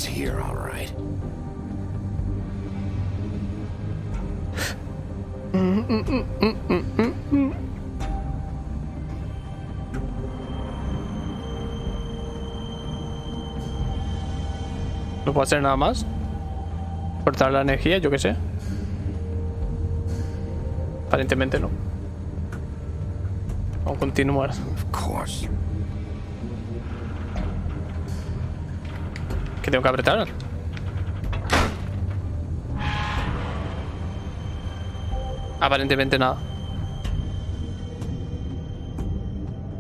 It's here, all right. No puedo hacer nada más. Cortar la energía, yo qué sé. Aparentemente no. Vamos a continuar. Of course. ¿Qué tengo que apretar? Aparentemente nada.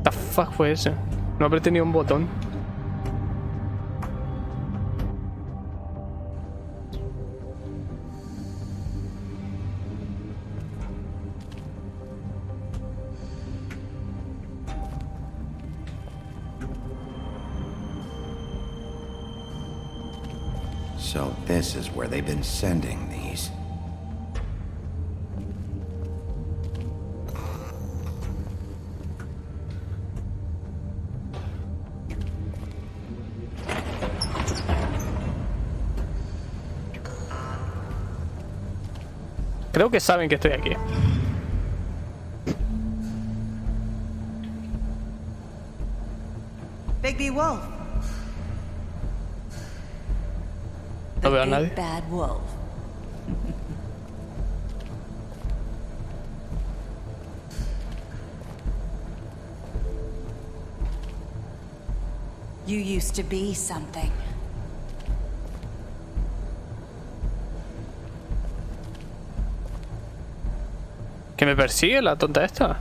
¿Qué fuck fue ese? No apreté ni un botón. So this is where they've been sending these. Creo que saben que estoy aquí. Big Wolf. No veo a nadie. Big bad wolf. You used to be something. ¿Que me persigue la tonta esta?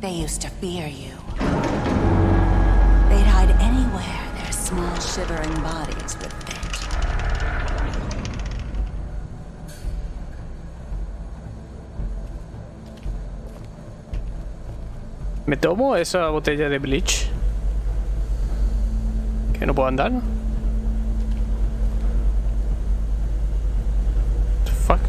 They used to fear you. They'd hide anywhere their small shivering bodies would fit. ¿Me tomo esa botella de bleach? Que no puedo andar, ¿no? Fuck.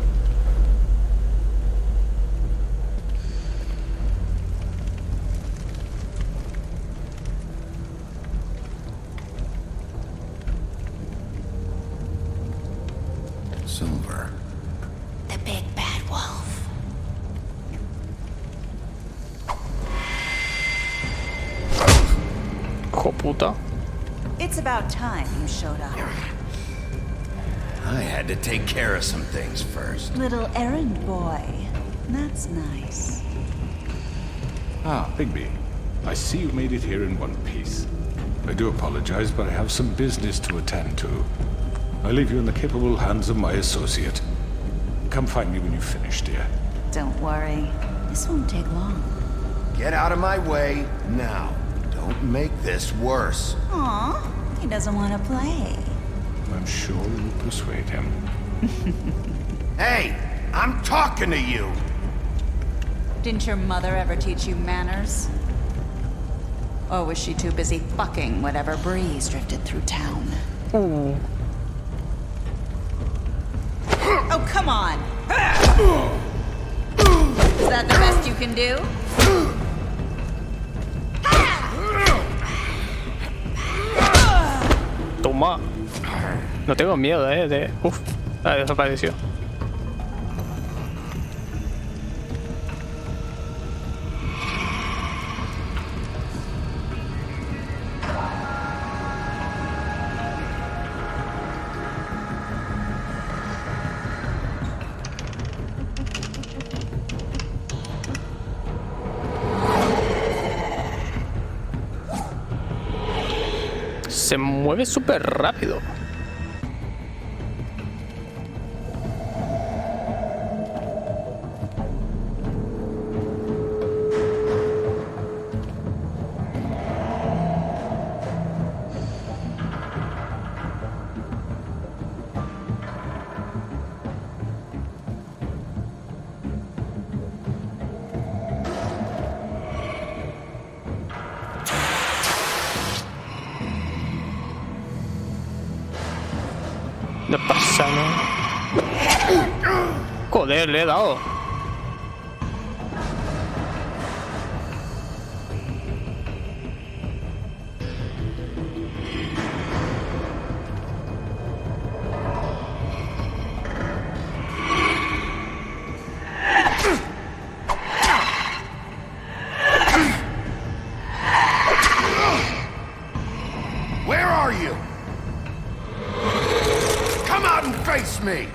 Silver. The big bad wolf. Hijo puta. It's about time you showed up. I had to take care of some things first. Little errand boy. That's nice. Ah, Bigby. I see you made it here in one piece. I do apologize, but I have some business to attend to. I leave you in the capable hands of my associate. Come find me when you've finished, dear. Don't worry. This won't take long. Get out of my way now. Don't make this worse. Aw, he doesn't want to play. I'm sure you'll persuade him. Hey, I'm talking to you. Didn't your mother ever teach you manners? Or was she too busy fucking whatever breeze drifted through town? Uh. Oh, come on! Is that the best you can do? Toma. No tengo miedo, Uf, desapareció. Se mueve súper rápido. No pasa nada. Joder, le he dado. are you? Come out and face me!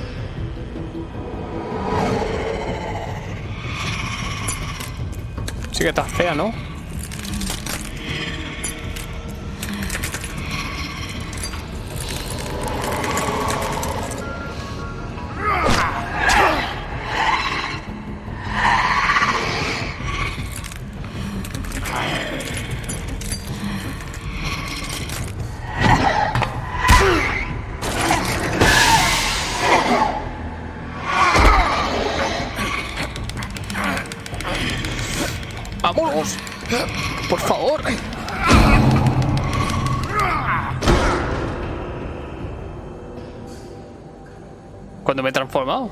Sí que está fea, ¿no? ¡Vámonos! ¡Por favor! ¿Cuándo me he transformado?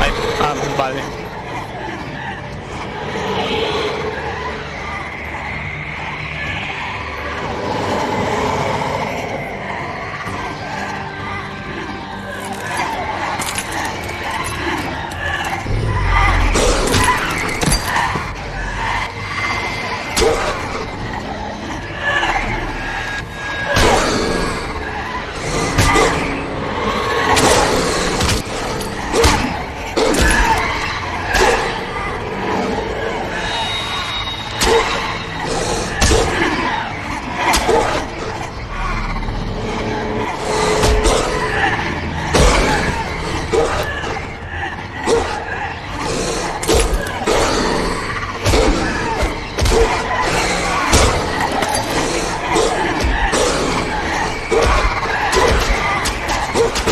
Ay, vale.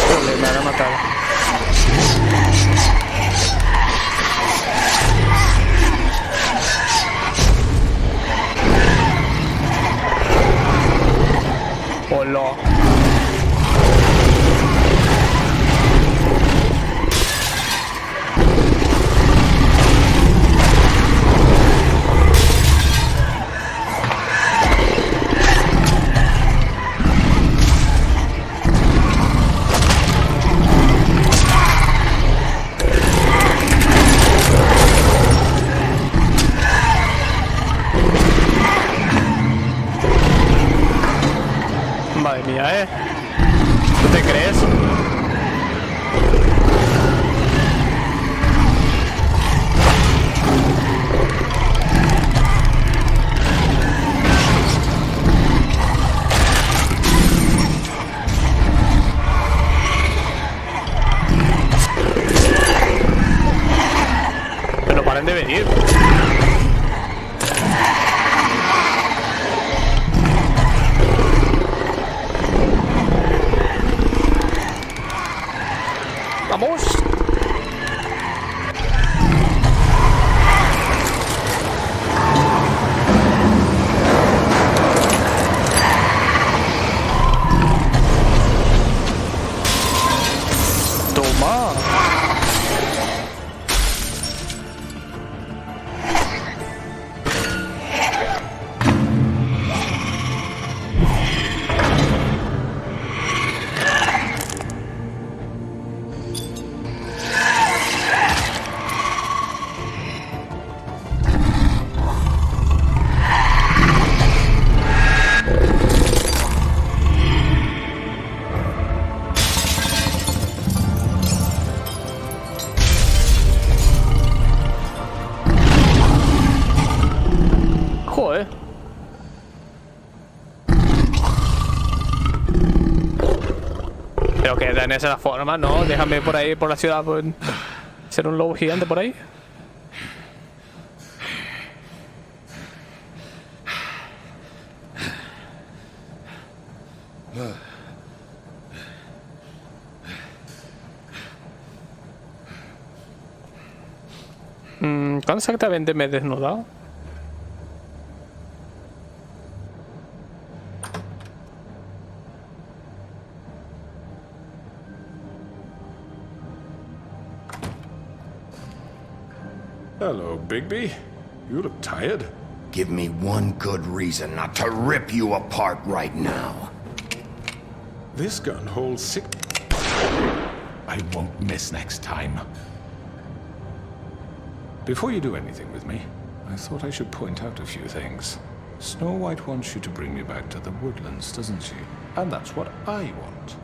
Joder, me van a matar. Hola. Madre mía, ¿eh? ¿Tú te crees? Pero paren de venir. ¡Vamos! ¡Toma! Joder. Pero que en esa forma, ¿no? Déjame por ahí, por la ciudad, pues, ser un lobo gigante por ahí. ¿Cuándo exactamente me he desnudado? Hello, Bigby. You look tired. Give me one good reason not to rip you apart right now. This gun holds 6... I won't miss next time. Before you do anything with me, I thought I should point out a few things. Snow White wants you to bring me back to the woodlands, doesn't she? And that's what I want.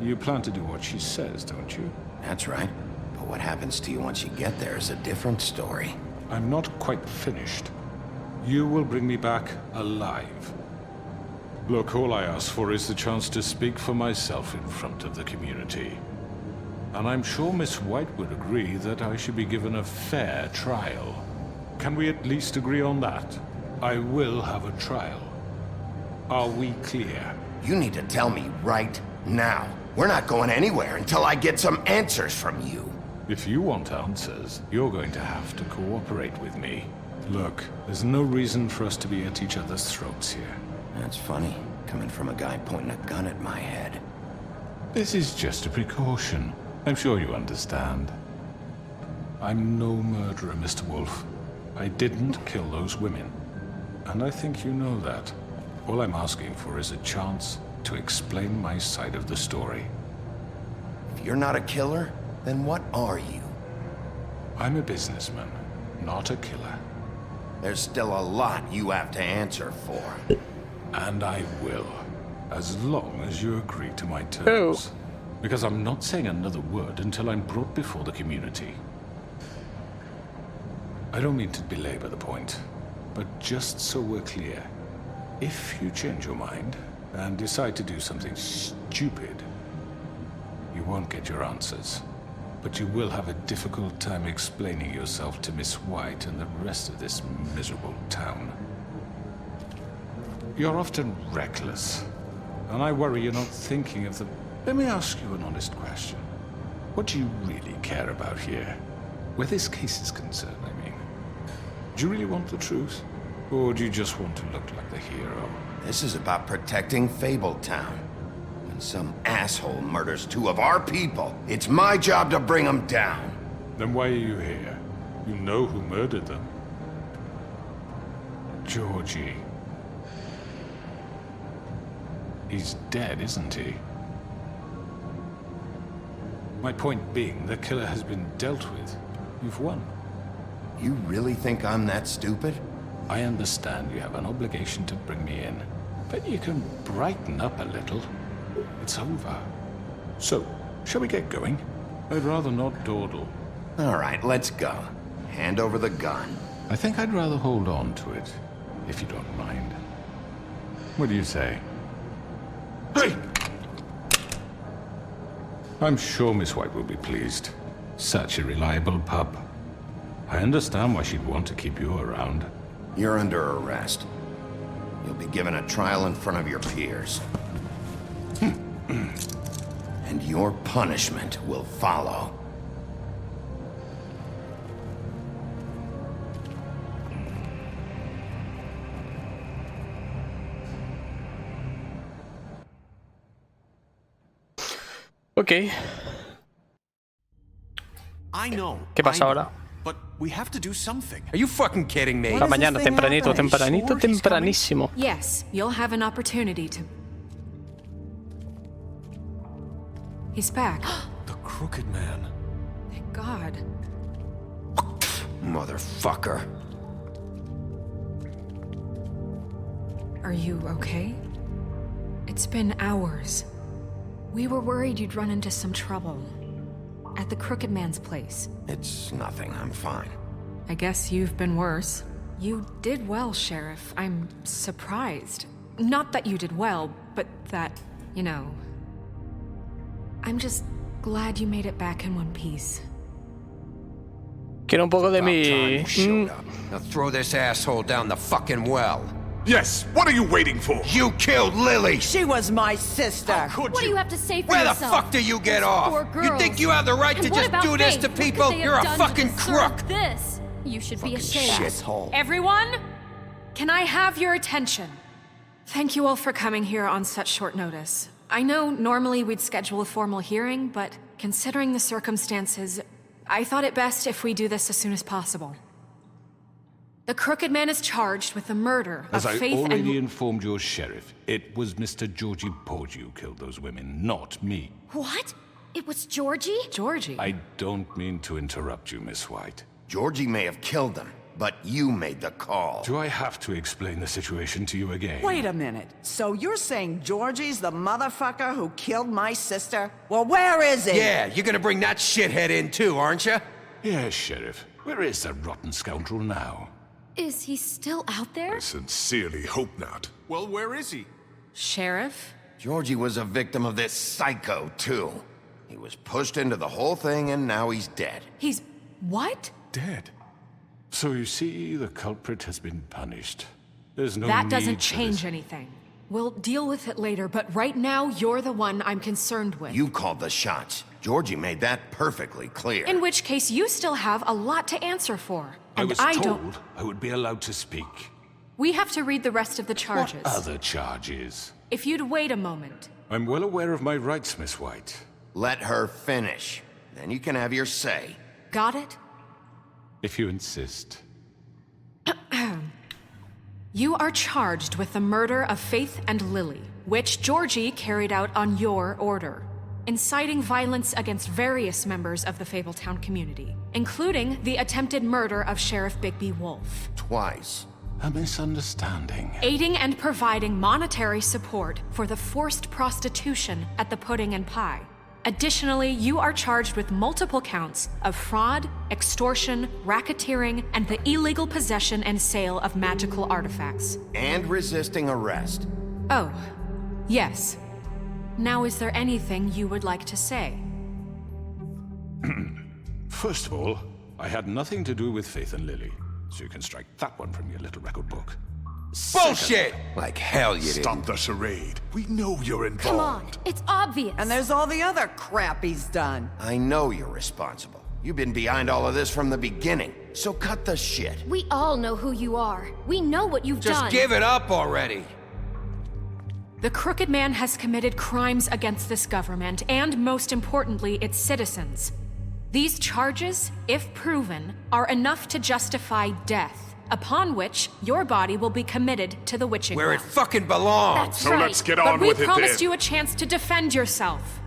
You plan to do what she says, don't you? That's right. But what happens to you once you get there is a different story. I'm not quite finished. You will bring me back alive. Look, all I ask for is the chance to speak for myself in front of the community. And I'm sure Miss White would agree that I should be given a fair trial. Can we at least agree on that? I will have a trial. Are we clear? You need to tell me right now. We're not going anywhere until I get some answers from you. If you want answers, you're going to have to cooperate with me. Look, there's no reason for us to be at each other's throats here. That's funny, coming from a guy pointing a gun at my head. This is just a precaution. I'm sure you understand. I'm no murderer, Mr. Wolf. I didn't kill those women. And I think you know that. All I'm asking for is a chance to explain my side of the story. If you're not a killer, then what are you? I'm a businessman, not a killer. There's still a lot you have to answer for. And I will, as long as you agree to my terms. Because I'm not saying another word until I'm brought before the community. I don't mean to belabor the point, but just so we're clear, if you change your mind and decide to do something stupid, you won't get your answers. But you will have a difficult time explaining yourself to Miss White and the rest of this miserable town. You're often reckless, and I worry you're not thinking of the... Let me ask you an honest question. What do you really care about here? Where this case is concerned, I mean. Do you really want the truth? Or do you just want to look like the hero? This is about protecting Fabletown. When some asshole murders two of our people, it's my job to bring them down. Then why are you here? You know who murdered them. Georgie. He's dead, isn't he? My point being, the killer has been dealt with. You've won. You really think I'm that stupid? I understand you have an obligation to bring me in, but you can brighten up a little. It's over. So, shall we get going? I'd rather not dawdle. All right, let's go. Hand over the gun. I think I'd rather hold on to it, if you don't mind. What do you say? Hey! I'm sure Miss White will be pleased. Such a reliable pup. I understand why she'd want to keep you around. You're under arrest. You'll be given a trial in front of your peers. And your punishment will follow. Ok. I know. ¿Qué pasa ahora? But we have to do something. Are you fucking kidding me? Esta mañana, tempranito, tempranísimo. Yes, you'll have an opportunity to... He's back. The Crooked Man. Thank God. Motherfucker. Are you okay? It's been hours. We were worried you'd run into some trouble. At the Crooked Man's place. It's nothing, I'm fine. I guess you've been worse. You did well, Sheriff. I'm surprised. Not that you did well, but that, you know... I'm just glad you made it back in one piece. Quiero un poco de About time mi... you showed up. Now throw this asshole down the fucking well. Yes, what are you waiting for? You killed Lily! She was my sister. Could What do you have to say for Where the yourself? fuck do you get Those off? poor You girls. think you have the right And to what just about do this Faith? to What could people? they have You're a done to fucking deserve crook! This. You should be ashamed. Shithole. Everyone, can I have your attention? Thank you all for coming here on such short notice. I know normally we'd schedule a formal hearing, but considering the circumstances, I thought it best if we do this as soon as possible. The Crooked Man is charged with the murder of As I Faith already and... informed your sheriff, it was Mr. Georgie Porgy who killed those women, not me. What? It was Georgie? Georgie? I don't mean to interrupt you, Miss White. Georgie may have killed them, but you made the call. Do I have to explain the situation to you again? Wait a minute. So you're saying Georgie's the motherfucker who killed my sister? Well, where is he? Yeah, you're gonna bring that shithead in too, aren't you? Yes, Sheriff. Where is that rotten scoundrel now? Is he still out there? I sincerely hope not. Well, where is he? Sheriff? Georgie was a victim of this psycho, too. He was pushed into the whole thing, and now he's dead. He's... what? Dead. So you see, the culprit has been punished. There's no That need doesn't for change this. anything. We'll deal with it later, but right now, you're the one I'm concerned with. You called the shots. Georgie made that perfectly clear. In which case, you still have a lot to answer for. I And was don't... told I would be allowed to speak. We have to read the rest of the charges. What other charges? If you'd wait a moment. I'm well aware of my rights, Miss White. Let her finish. Then you can have your say. Got it? If you insist. You are charged with the murder of Faith and Lily, which Georgie carried out on your order, inciting violence against various members of the Fabletown community, including the attempted murder of Sheriff Bigby Wolf. Twice. A misunderstanding. Aiding and providing monetary support for the forced prostitution at the Pudding and Pie. Additionally, you are charged with multiple counts of fraud, extortion, racketeering, and the illegal possession and sale of magical artifacts. And resisting arrest. Oh, yes. Now, is there anything you would like to say? First of all, I had nothing to do with Faith and Lily, so you can strike that one from your little record book. Bullshit! Like hell you Stop didn't. the charade. We know you're involved. Come on, it's obvious. And there's all the other crap he's done. I know you're responsible. You've been behind all of this from the beginning. So cut the shit. We all know who you are. We know what you've Just done. give it up already. The Crooked Man has committed crimes against this government and, most importantly, its citizens. These charges, if proven, are enough to justify death, upon which your body will be committed to the witching Where it well. fucking belongs. That's So right. let's get But on we with it promised then. you a chance to defend yourself,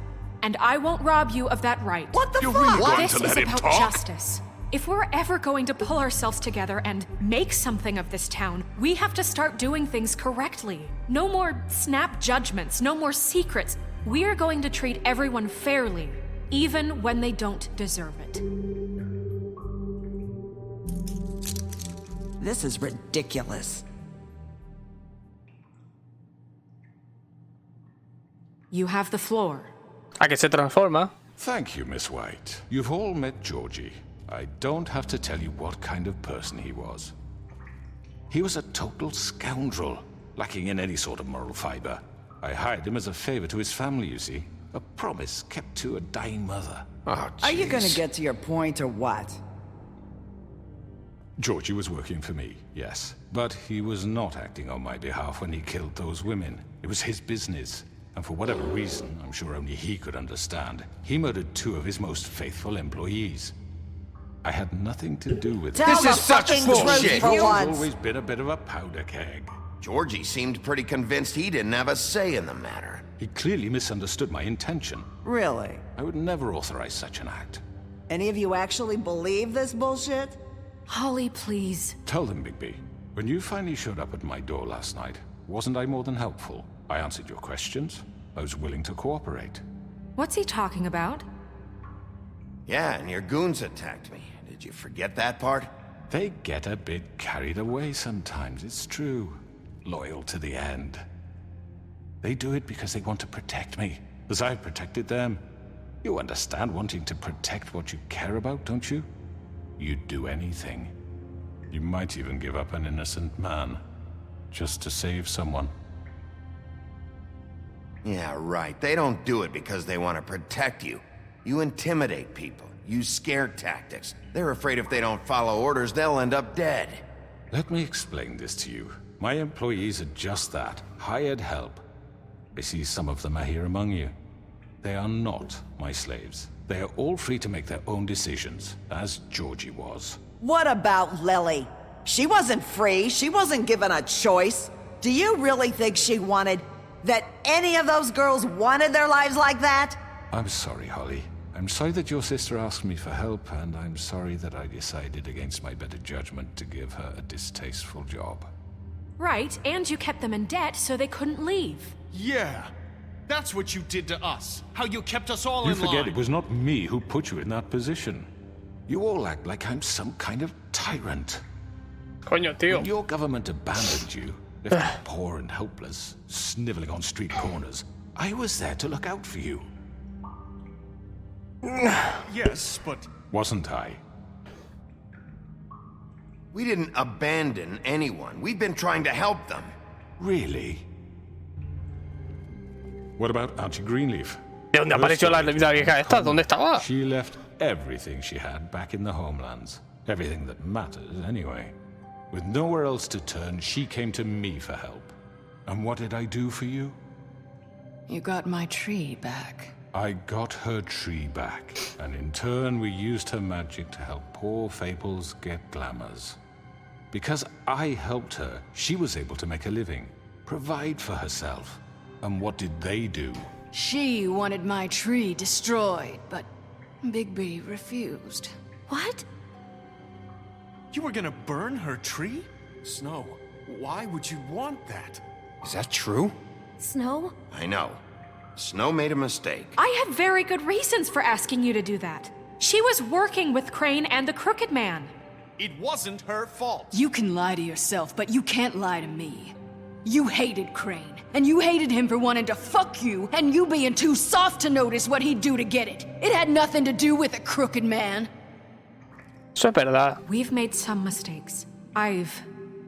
and I won't rob you of that right. What the You're fuck? really going This to is let him about talk? justice. If we're ever going to pull ourselves together and make something of this town, we have to start doing things correctly. No more snap judgments, no more secrets. We're going to treat everyone fairly, even when they don't deserve it. This is ridiculous. You have the floor. A que se transforma. Thank you, Miss White. You've all met Georgie. I don't have to tell you what kind of person he was. He was a total scoundrel, lacking in any sort of moral fiber. I hired him as a favor to his family, you see. A promise kept to a dying mother. Oh, Are you gonna jeez. get to your point or what? Georgie was working for me, yes. But he was not acting on my behalf when he killed those women. It was his business. And for whatever reason, I'm sure only he could understand, he murdered 2 of his most faithful employees. I had nothing to do with it. Tell This the is such fucking bullshit. truth for He's once. always been a bit of a powder keg. Georgie seemed pretty convinced he didn't have a say in the matter. He clearly misunderstood my intention. Really? I would never authorize such an act. Any of you actually believe this bullshit? Holly, please. Tell them, Bigby. When you finally showed up at my door last night, wasn't I more than helpful? I answered your questions. I was willing to cooperate. What's he talking about? Yeah, and your goons attacked me. Did you forget that part? They get a bit carried away sometimes, it's true. Loyal to the end. They do it because they want to protect me, as I've protected them. You understand wanting to protect what you care about, don't you? You'd do anything. You might even give up an innocent man, just to save someone. Yeah, right. They don't do it because they want to protect you. You intimidate people, use scare tactics. They're afraid if they don't follow orders, they'll end up dead. Let me explain this to you. My employees are just that, hired help. I see some of them are here among you. They are not my slaves. They are all free to make their own decisions, as Georgie was. What about Lily? She wasn't free. She wasn't given a choice. Do you really think she wanted... that any of those girls wanted their lives like that? I'm sorry, Holly. I'm sorry that your sister asked me for help, and I'm sorry that I decided against my better judgment to give her a distasteful job. Right, and you kept them in debt so they couldn't leave. Yeah. That's what you did to us. How you kept us all You in line. forget it was not me who put you in that position. You all act like I'm some kind of tyrant. Coño, tío. When your government abandoned you, left you poor and helpless, sniveling on street corners, I was there to look out for you. Yes, but... Wasn't I? We didn't abandon anyone. We've been trying to help them. Really? What about Archie Greenleaf? ¿De dónde apareció la vieja esta? ¿Dónde estaba? She left everything she had back in the homelands. Everything that matters, anyway. With nowhere else to turn, she came to me for help. And what did I do for you? You got my tree back. I got her tree back, and in turn we used her magic to help poor Fables get glamours. Because I helped her, she was able to make a living, provide for herself. And what did they do? She wanted my tree destroyed, but Bigby refused. What? You were gonna burn her tree? Snow, why would you want that? Is that true? Snow? I know. Snow made a mistake. I had very good reasons for asking you to do that. She was working with Crane and the Crooked Man. It wasn't her fault. You can lie to yourself, but you can't lie to me. You hated Crane, and you hated him for wanting to fuck you, and you being too soft to notice what he'd do to get it. It had nothing to do with the Crooked Man. Eso es verdad. We've made some mistakes. I've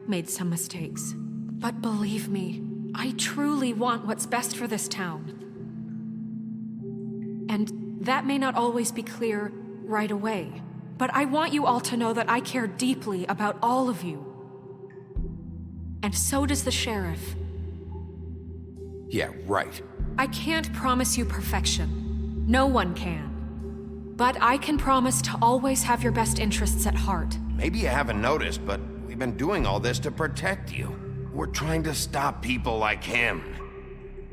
made some mistakes. But believe me, I truly want what's best for this town. And that may not always be clear right away. But I want you all to know that I care deeply about all of you. And so does the sheriff. Yeah, right. I can't promise you perfection. No one can. But I can promise to always have your best interests at heart. Maybe you haven't noticed, but we've been doing all this to protect you. We're trying to stop people like him.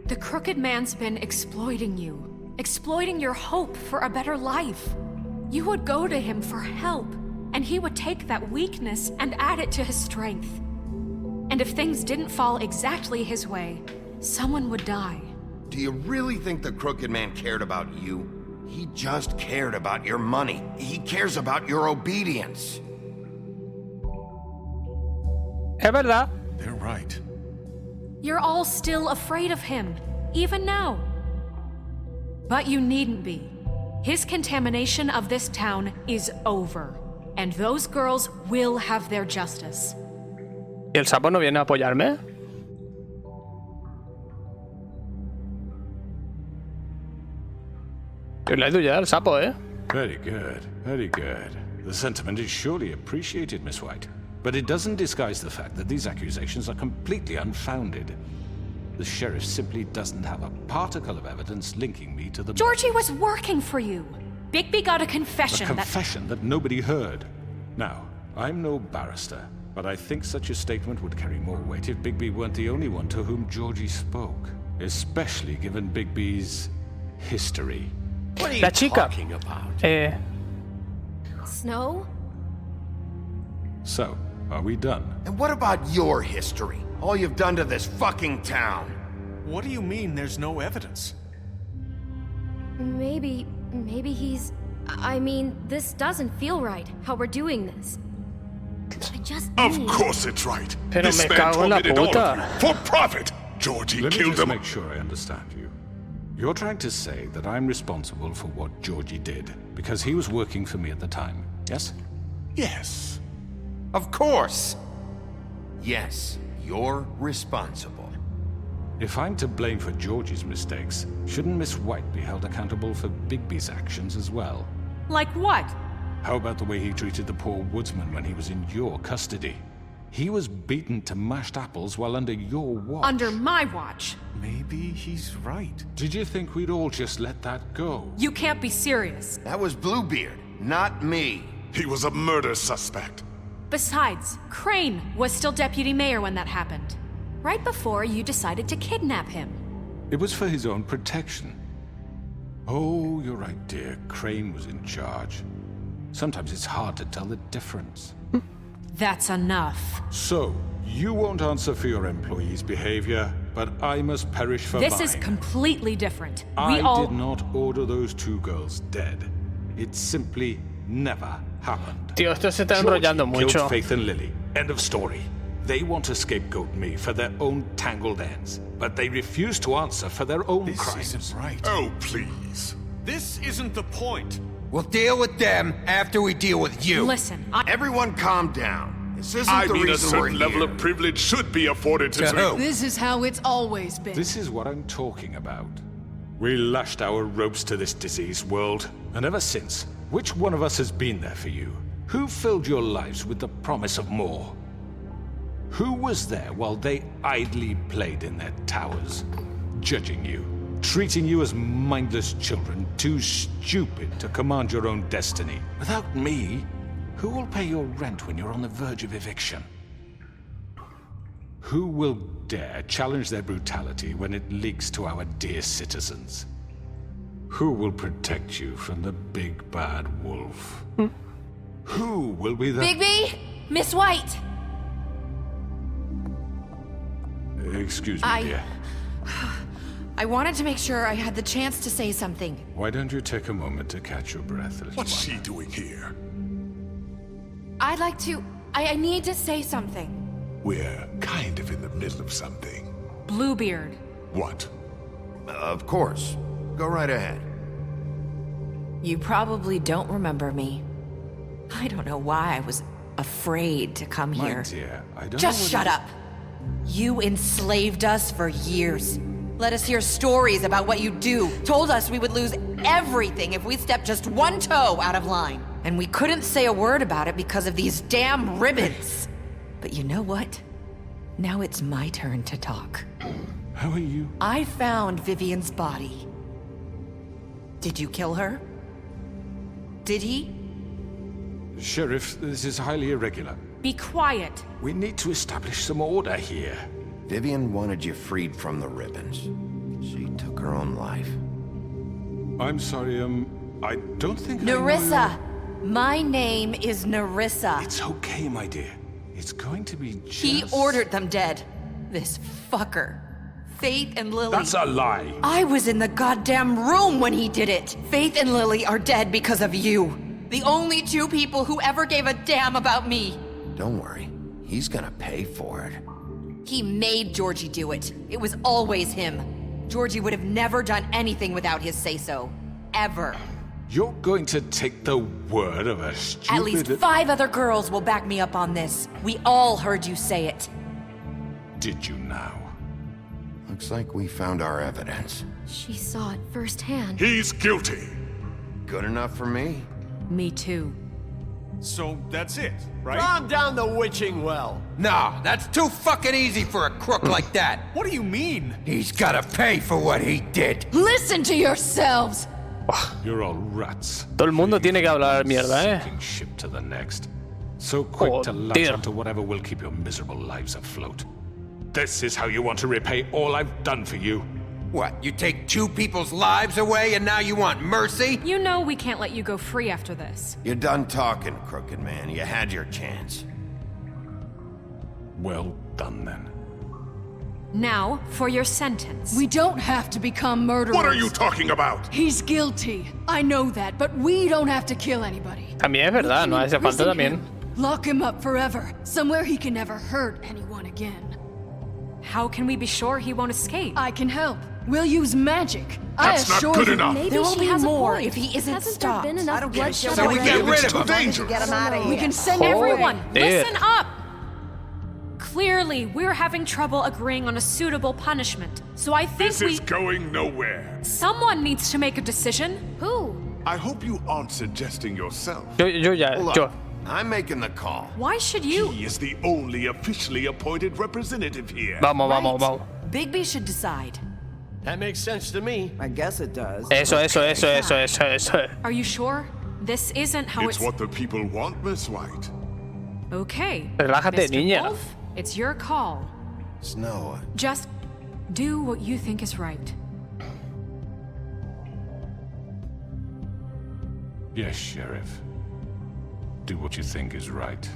The Crooked Man's been exploiting you. Exploiting your hope for a better life. You would go to him for help, and he would take that weakness and add it to his strength. And if things didn't fall exactly his way, someone would die. Do you really think the Crooked Man cared about you? He just cared about your money. He cares about your obedience. Es verdad. They're right. You're all still afraid of him, even now. But you needn't be. His contamination of this town is over, and those girls will have their justice. ¿Y el sapo no viene a apoyarme? Yo le ayudo ya al sapo, ¿eh? Very good, very good. The sentiment is surely appreciated, Miss White. But it doesn't disguise the fact that these accusations are completely unfounded. The sheriff simply doesn't have a particle of evidence linking me to the... Georgie was working for you. Bigby got a confession A confession that nobody heard. Now, I'm no barrister, but I think such a statement would carry more weight if Bigby weren't the only one to whom Georgie spoke. Especially given Bigby's history. What are you La chica. talking about? Snow? So, are we done? And what about your history? All you've done to this fucking town. What do you mean there's no evidence? Maybe he's... I mean, this doesn't feel right, how we're doing this. I just Of need... course it's right. Pero This me man cago en la tormented all puta. of you for profit. Georgie Let me killed just him. make sure I understand you. You're trying to say that I'm responsible for what Georgie did because he was working for me at the time, yes? Yes. Of course. Yes, you're responsible. If I'm to blame for Georgie's mistakes, shouldn't Miss White be held accountable for Bigby's actions as well? Like what? How about the way he treated the poor woodsman when he was in your custody? He was beaten to mashed apples while under your watch. Under my watch. Maybe he's right. Did you think we'd all just let that go? You can't be serious. That was Bluebeard, not me. He was a murder suspect. Besides, Crane was still deputy mayor when that happened. Right before you decided to kidnap him. It was for his own protection. Oh, you're right, dear. Crane was in charge. Sometimes it's hard to tell the difference. That's enough. So, you won't answer for your employees' behavior, but I must perish for mine. This is completely different. I did not order those two girls dead. It simply never happened. Tío, esto se está enrollando Georgie mucho. killed Faith and Lily. End of story. They want to scapegoat me for their own tangled ends, but they refuse to answer for their own This crimes. isn't right. Oh, please. This isn't the point. We'll deal with them after we deal with you. Listen, Everyone calm down. This isn't I the mean, a reason we're certain level here. of privilege should be afforded to... To who? This is how it's always been. This is what I'm talking about. We lashed our ropes to this diseased world, and ever since, which one of us has been there for you? Who filled your lives with the promise of more? Who was there while they idly played in their towers, judging you, treating you as mindless children, too stupid to command your own destiny? Without me, who will pay your rent when you're on the verge of eviction? Who will dare challenge their brutality when it leaks to our dear citizens? Who will protect you from the big bad wolf? Who will be the... Bigby? Miss White! Excuse me, dear. I wanted to make sure I had the chance to say something. Why don't you take a moment to catch your breath, little What's one? she doing here? I'd like to... I need to say something. We're kind of in the middle of something. Bluebeard. What? Of course. Go right ahead. You probably don't remember me. I don't know why I was afraid to come My here. dear, I don't Just know shut up. You enslaved us for years. Let us hear stories about what you do. Told us we would lose everything if we stepped just one toe out of line. And we couldn't say a word about it because of these damn ribbons. But you know what? Now it's my turn to talk. How are you? I found Vivian's body. Did you kill her? Did he? Sheriff, this is highly irregular. Be quiet. We need to establish some order here. Vivian wanted you freed from the ribbons. She took her own life. I'm sorry, I don't think I know Nerissa! My name is Nerissa. It's okay, my dear. It's going to be just... He ordered them dead. This fucker. Faith and Lily. That's a lie. I was in the goddamn room when he did it. Faith and Lily are dead because of you. The only two people who ever gave a damn about me. Don't worry. He's gonna pay for it. He made Georgie do it. It was always him. Georgie would have never done anything without his say-so. Ever. You're going to take the word of a stupid... At least 5 other girls will back me up on this. We all heard you say it. Did you now? Looks like we found our evidence. She saw it firsthand. He's guilty. Good enough for me. Me too. So that's it, right? Calm down the witching well. No, that's too fucking easy for a crook like that. What do you mean? He's gotta pay for what he did. Listen to yourselves! You're all rats. Todo el mundo tiene que hablar mierda, Sinking ship to the next. So quick to latch Joder. onto whatever will keep your miserable lives afloat. This is how you want to repay all I've done for you. What, you take 2 people's lives away and now you want mercy? You know we can't let you go free after this. You're done talking, crooked man. You had your chance. Well done, then. Now, for your sentence. We don't have to become murderers. What are you talking about? He's guilty. I know that, but we don't have to kill anybody. También es verdad, no hace falta Imprison también. him. Lock him up forever, somewhere he can never hurt anyone again. How can we be sure he won't escape? I can help. We'll use magic. That's I not assure good you. enough. Maybe There will she be has more a point. if he isn't Hasn't stopped. there been enough bloodshed So we already? get rid It's of too him. dangerous. Get him out of We here. can send Everyone, Dear. listen up! Clearly, we're having trouble agreeing on a suitable punishment. So I think This is going nowhere. someone needs to make a decision. Who? I hope you aren't suggesting yourself. Yo ya, Hold yo. up. I'm making the call. Why should you? He is the only officially appointed representative here. Vamos. Bigby should decide. That makes sense to me. I guess it does. Eso. Are you sure? This isn't how It's what the people want, Miss White. Okay. Relájate, Mr. niña. Wolf, it's your call. Snow, Just do what you think is right. Yes, Sheriff. Do what you think is right.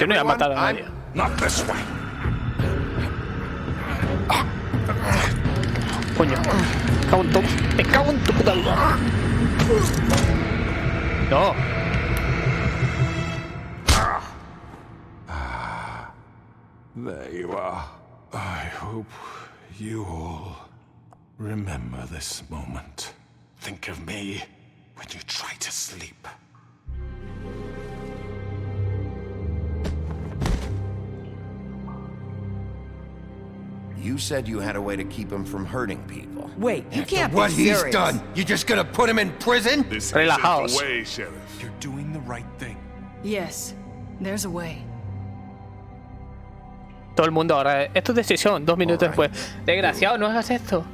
Yo no voy a matar a nadie. Not this way. Coño. Me cago en tu puta vida. No. There you are. I hope you all remember this moment. Think of me when you try to sleep. you said you had a way to keep him from hurting people. Wait, you can't be What he's serious. done? You just gonna put him in prison? This Relajaos. isn't the way, Sheriff. You're doing the right thing. Yes, there's a way. Todo el mundo ahora. Es tu decisión. 2 minutos después. Desgraciado, no hagas esto.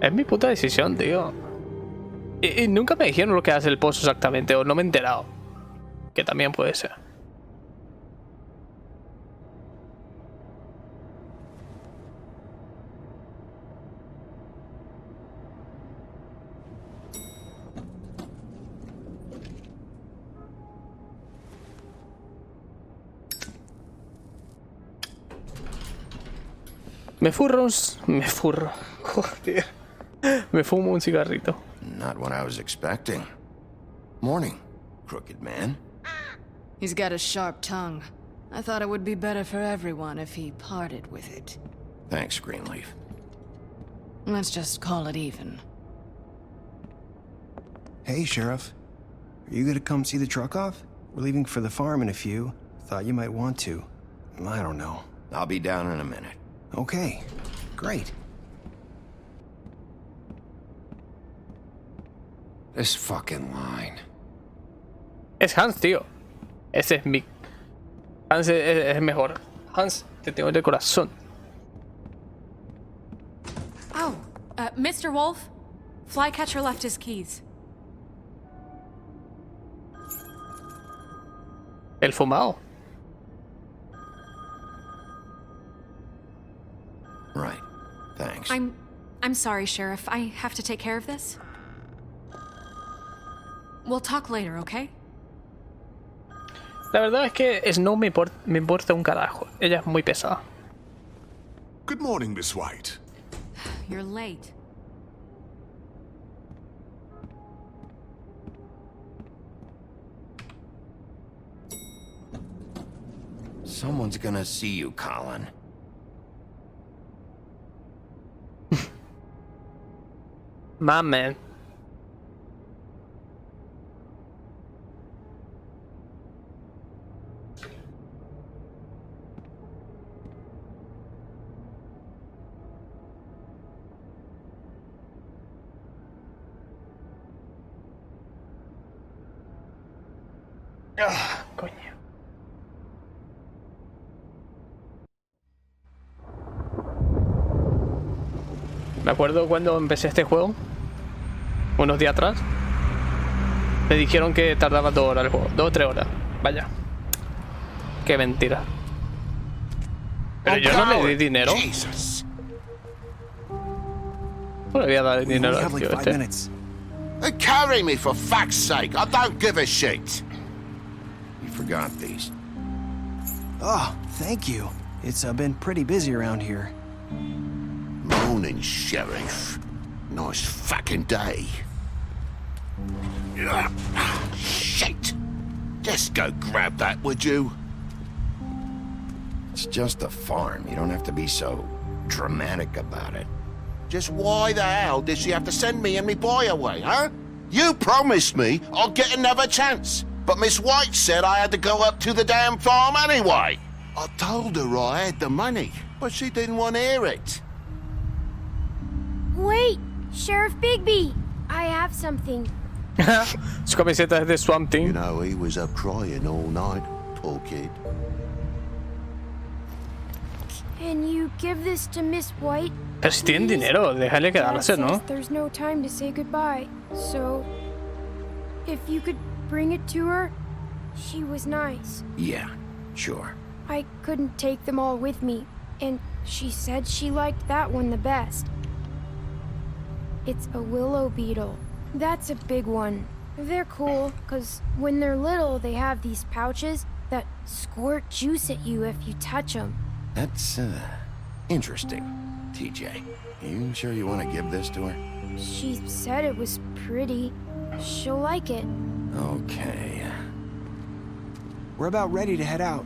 Es mi puta decisión, tío. Y nunca me dijeron lo que hace el pozo exactamente, o no me he enterado. Que también puede ser. Me furro. Joder. Me fumo un cigarrito. Not what I was expecting. Morning, crooked man. He's got a sharp tongue. I thought it would be better for everyone if he parted with it. Thanks, Greenleaf. Let's just call it even. Hey, Sheriff. Are you gonna come see the truck off? We're leaving for the farm in a few. Thought you might want to. I don't know. I'll be down in a minute. Okay, great. This fucking line. Es Hans, tío. Ese es mi... Hans es mejor. Hans, te tengo de corazón. Oh, Mr. Wolf, Flycatcher left his keys. El fumado. Right. Thanks. I'm sorry, Sheriff. I have to take care of this. We'll talk later, okay? La verdad es que Snow me importa un carajo. Ella es muy pesada. Good morning, Miss White. You're late. Someone's gonna see you, Colin. My man. Ah, coño. Me acuerdo cuando empecé este juego, unos días atrás, me dijeron que tardaba 2 horas el juego, 2 o 3 horas. Vaya, qué mentira. Pero yo no le di dinero. No le voy a dar dinero al tío este. Carry me, for fuck's sake. I don't give a shit. You forgot these. Oh, thank you. It's been pretty busy around here. Morning, Sheriff. Nice fucking day. Shit. Just go grab that, would you? It's just a farm. You don't have to be so dramatic about it. Just why the hell did she have to send me and me boy away, huh? You promised me I'd get another chance, but Miss White said I had to go up to the damn farm anyway. I told her I had the money, but she didn't want to hear it. Wait, Sheriff Bigby! I have something. Su camiseta es de Swamp Thing. You know, he was up crying all night, poor kid. Can you give this to Miss White? Pero si tienen dinero, déjale quedarse, ¿no? There's no time to say goodbye, so if you could bring it to her, she was nice. Yeah, sure. I couldn't take them all with me, and she said she liked that one the best. It's a willow beetle. That's a big one. They're cool, because when they're little, they have these pouches that squirt juice at you if you touch them. That's, interesting, TJ. You sure you want to give this to her? She said it was pretty. She'll like it. Okay. We're about ready to head out.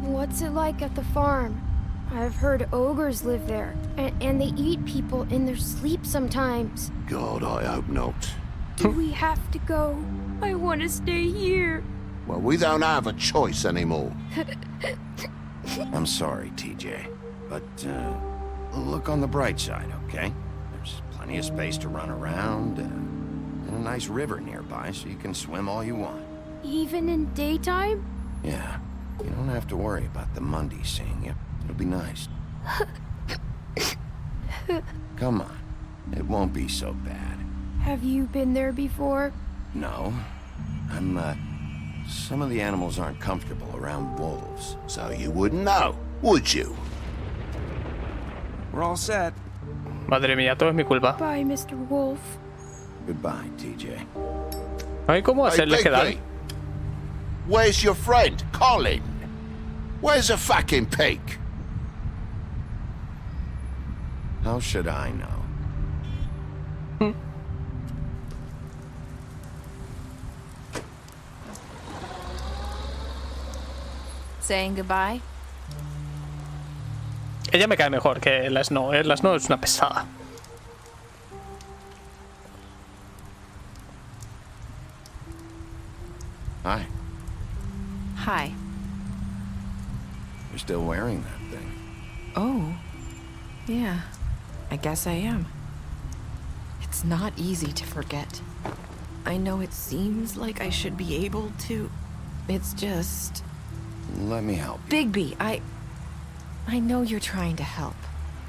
What's it like at the farm? I've heard ogres live there, and they eat people in their sleep sometimes. God, I hope not. Do we have to go? I want to stay here. Well, we don't have a choice anymore. I'm sorry, TJ, but look on the bright side, okay? There's plenty of space to run around, and a nice river nearby so you can swim all you want. Even in daytime? Yeah, you don't have to worry about the Mundies seeing you. It'll be nice. Come on, it won't be so bad. Have you been there before? No, some of the animals aren't comfortable around wolves, so you wouldn't know, would you? We're all set. Madre mía, todo es mi culpa. Bye, Mr. Wolf. Goodbye, TJ. Ay, ¿cómo hacerle quedar? Where's your friend, Colin? Where's the fucking pig? How should I know? Saying goodbye? Ella me cae mejor que la Snow, ¿eh? La Snow es una pesada. Hi. Hi. You're still wearing that thing. Oh. Yeah. I guess I am. It's not easy to forget. I know it seems like I should be able to. It's just... Let me help you. Bigby, I know you're trying to help,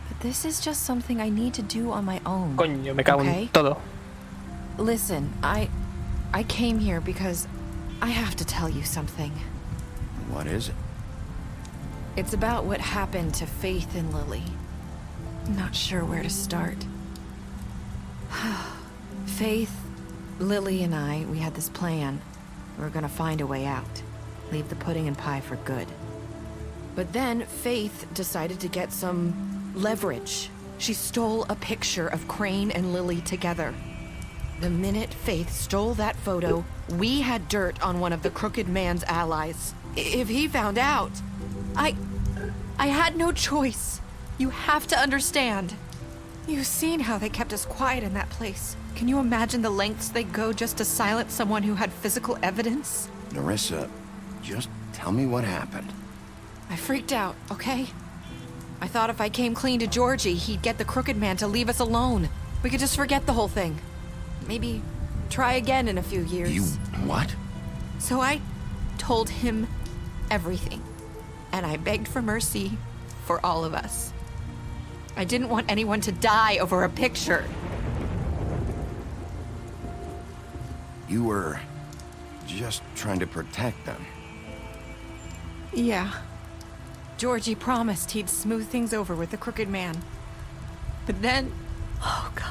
but this is just something I need to do on my own. Coño, me cago en todo. Listen, I came here because I have to tell you something. What is it? It's about what happened to Faith and Lily. I'm not sure where to start. Faith, Lily, and I, we had this plan. We were gonna find a way out. Leave the pudding and pie for good. But then Faith decided to get some leverage. She stole a picture of Crane and Lily together. The minute Faith stole that photo, we had dirt on one of the Crooked Man's allies. If he found out, I had no choice. You have to understand. You've seen how they kept us quiet in that place. Can you imagine the lengths they go just to silence someone who had physical evidence? Nerissa, just tell me what happened. I freaked out, okay? I thought if I came clean to Georgie, he'd get the Crooked Man to leave us alone. We could just forget the whole thing. Maybe try again in a few years. You what? So I told him everything. And I begged for mercy for all of us. I didn't want anyone to die over a picture. You were just trying to protect them. Yeah. Georgie promised he'd smooth things over with the Crooked Man. But then... Oh, God.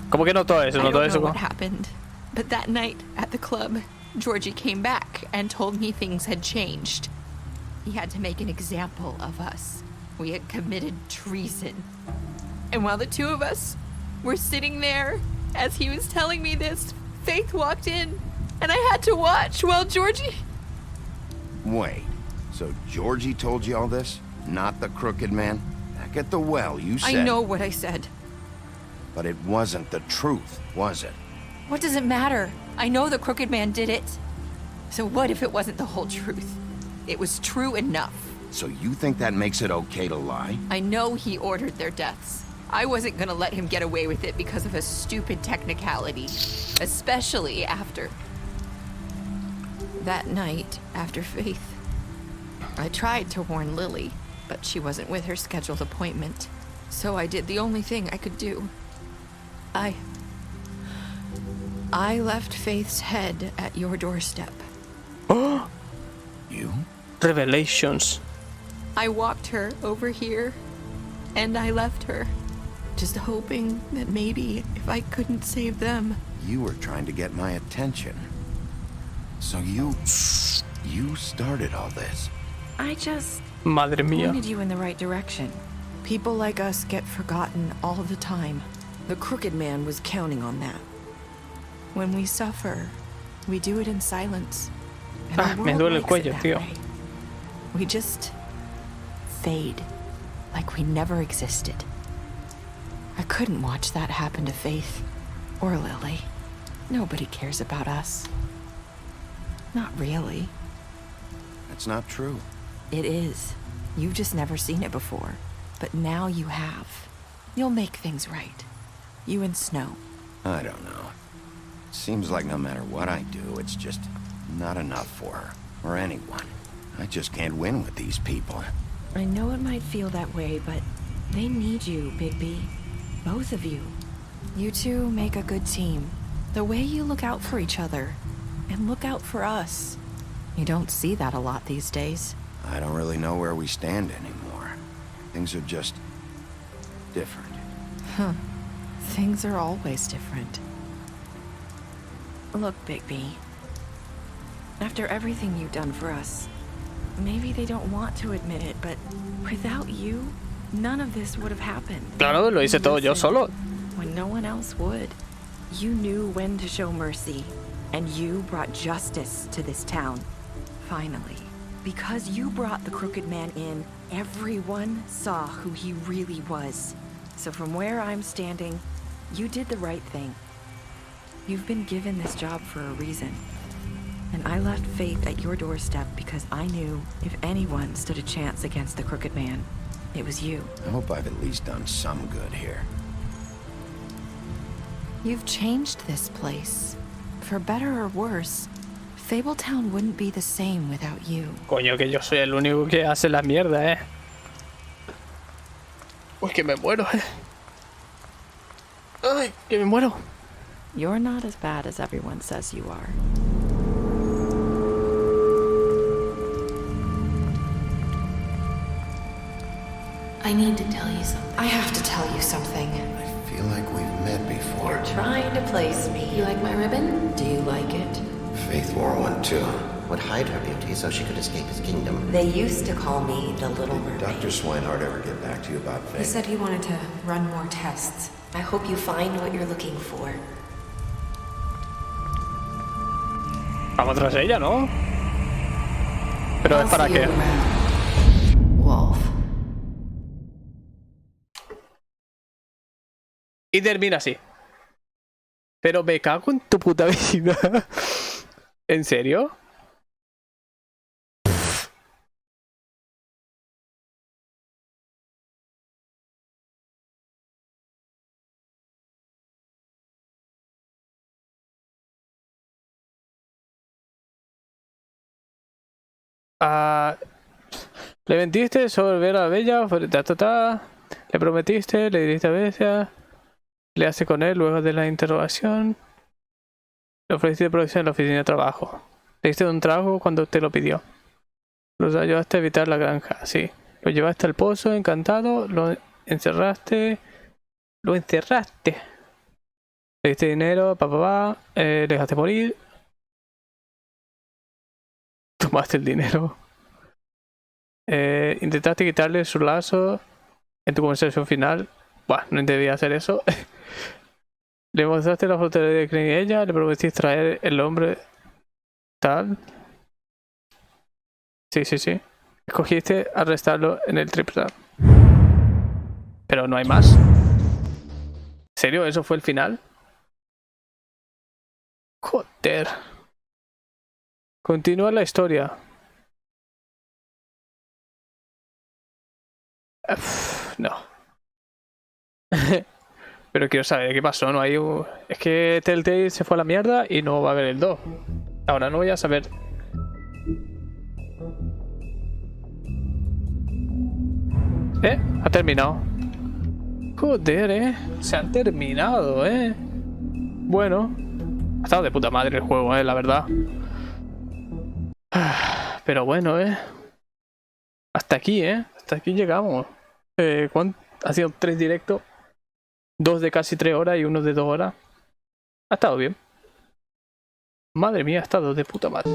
¿Cómo que notó eso? I ¿Notó don't eso? know what happened, but that night at the club, Georgie came back and told me things had changed. He had to make an example of us. We had committed treason. And while the two of us were sitting there, as he was telling me this, Faith walked in, and I had to watch while Georgie... Wait, so Georgie told you all this? Not the Crooked Man? Back at the well, you said... I know what I said. But it wasn't the truth, was it? What does it matter? I know the Crooked Man did it. So what if it wasn't the whole truth? It was true enough. So you think that makes it okay to lie? I know he ordered their deaths. I wasn't gonna let him get away with it because of a stupid technicality. Especially after... that night, after Faith. I tried to warn Lily, but she wasn't with her scheduled appointment. So I did the only thing I could do. I left Faith's head at your doorstep. Oh, You? revelations. I walked her over here, and I left her, just hoping that maybe if I couldn't save them. You were trying to get my attention. So you started all this. I just Madre mía. pointed you in the right direction. People like us get forgotten all the time. The Crooked Man was counting on that. When we suffer, we do it in silence. And Ah, the me world duele el likes it cuello, that tío. way. We just fade, like we never existed. I couldn't watch that happen to Faith or Lily. Nobody cares about us. Not really. That's not true. It is. You've just never seen it before. But now you have. You'll make things right. You and Snow. I don't know. Seems like no matter what I do, it's just not enough for her, or anyone. I just can't win with these people. I know it might feel that way, but they need you, Bigby. Both of you. You two make a good team. The way you look out for each other, and look out for us. You don't see that a lot these days. I don't really know where we stand anymore. Things are just different. Huh. Things are always different. Look, Bigby. After everything you've done for us, maybe they don't want to admit it, but without you, none of this would have happened. Claro, lo hice todo yo solo. When no one else would. You knew when to show mercy, and you brought justice to this town. Finally. Because you brought the Crooked Man in, everyone saw who he really was. So from where I'm standing, you did the right thing. You've been given this job for a reason. And I left Faith at your doorstep because I knew if anyone stood a chance against the Crooked Man, it was you. I hope I've at least done some good here. You've changed this place. For better or worse, Fabletown wouldn't be the same without you. Coño, que yo soy el único que hace la mierda, Uy, que me muero, Ay, que me muero. You're not as bad as everyone says you are. I need to tell you something. I have to tell you something. I feel like we've met before. You're trying to place me. You like my ribbon? Do you like it? Faith wore one too. Would hide her beauty so she could escape his kingdom. They used to call me the Little Mermaid. Did Dr. Swinehart ever get back to you about Faith? He said he wanted to run more tests. I hope you find what you're looking for. Vamos tras ella, ¿no? Pero es para qué. Wolf. Y termina así. Pero me cago en tu puta vida. ¿En serio? Le mentiste sobre ver a la bella, le prometiste, le diriste a bella, le hace con él luego de la interrogación, le ofreciste protección en la oficina de trabajo, le diste un trago cuando te lo pidió, los ayudaste a evitar la granja, sí, lo llevaste al pozo encantado, lo encerraste, le diste dinero, le dejaste morir, tomaste el dinero. Intentaste quitarle su lazo en tu conversación final. Buah, no debía hacer eso. Le mostraste la foto de Crane y ella, le prometiste traer el hombre tal. Sí. Escogiste arrestarlo en el triple. Pero no hay más. ¿En serio? ¿Eso fue el final? Joder. Continúa la historia. No. Pero quiero saber qué pasó. No hay Es que Telltale se fue a la mierda y no va a haber el 2. Ahora no voy a saber. Ha terminado. Joder, se han terminado, Bueno, ha estado de puta madre el juego, la verdad. Pero bueno, hasta aquí, hasta aquí llegamos. Ha sido 3 directos, 2 de casi 3 horas y 1 de 2 horas. Ha estado bien. Madre mía, ha estado de puta madre.